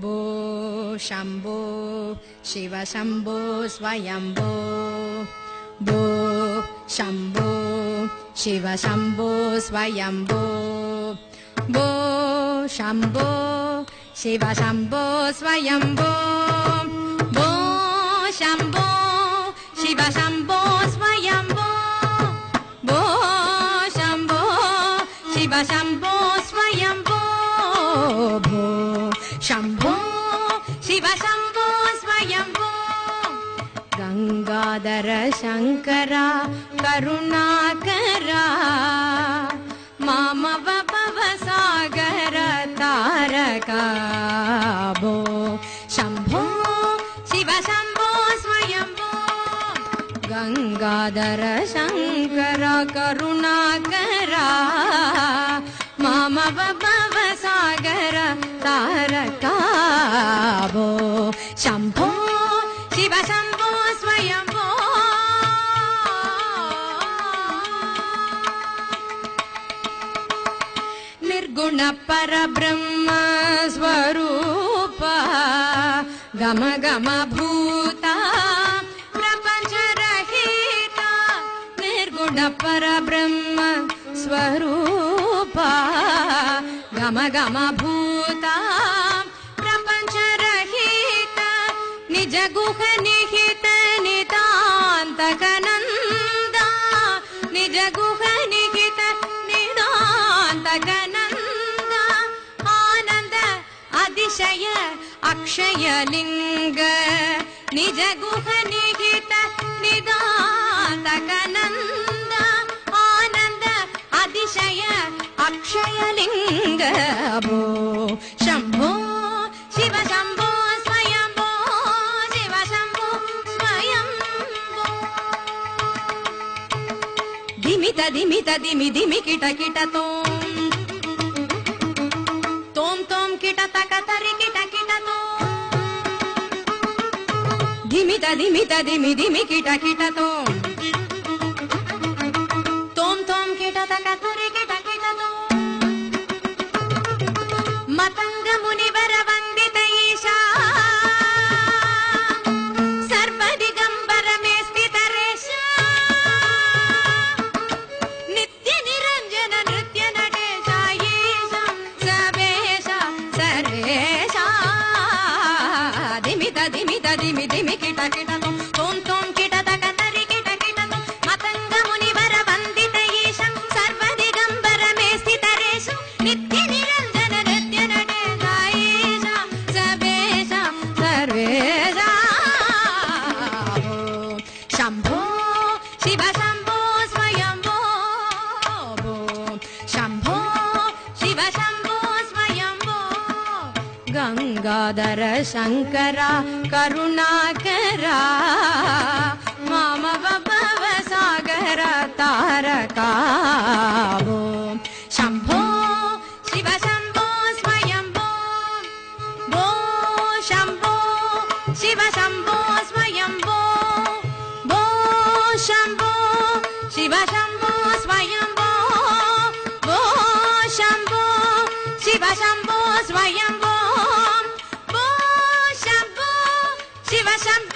Bo Shambho Shiva Shambho Swayambho Bo Shambho Shiva Shambho Swayambho Bo Shambho Shiva Shambho Swayambho Bo Shambho Shiva Shambho Swayambho Bo Shambho Shiva Shambho Swayambho Bo Shambho Shiva Shambho Swayambho Gangadhara Shankara Karunakara Mama Bhava Sagara Taraka Bo Shambho Shiva Shambho Swayambho Gangadhara Shankara Karunakara Mama Bhava Sagara Taraka Bo Shambho Shiva Shambho Swayambho Nirguna Parabrahma Swarupa Gama Gama Bhuta Prapancha Rahita Nirguna Parabrahma Swarupa Gama Gama Bhuta Prapancha Rahita Nija Guha Nihita Nitanta Kananda Nija Guha Nihita Nitanta Kananda Ananda Adishaya Akshaya Linga Nija Guha Nihita Nitanta Kananda Ananda Adishaya Akshaya Linga Bo Shambho Shiva Shambho Swayambho Shiva Shambho Swayambho Dimita Dimita Dimi Dimi Kita Kita Tom Tom Tom Kita Takatari Kita Kita Tom Dimita Dimita Dimi Dimi Kita Kita Tom Tom Tom Kita Takatari Kita Kita Tom Matanga Munivara Vandita Isha Sarvadigambara Mestita Resha Nitya Niranjana Nritya Nadesha Yesha Sabesha Saresha Dimita Dimita Dimi Dimi Kita Kita Tom Tom Tom Kita Takatari Kita Kita Tom Matanga Munivara Vandita Isha Sarvadigambara Mestita Resha Nitya Niranjana Nritya Nadesha Isha Sabesha Sarvesha Shambho Shiva Shambho Swayambho Bo Shambho Shiva Shambho Swayambho Gangadhara Shankara Karunakara Mama Bhava Sagara Taraka Bo Shambho Shiva Shambho Swayambho Bo Shambho Shiva Shambho Swayambho Bo Shambho Shiva Shambho Swayambho Bo Shambho Shiva Shambho Swayambho Bo Shambho Shiva Shambho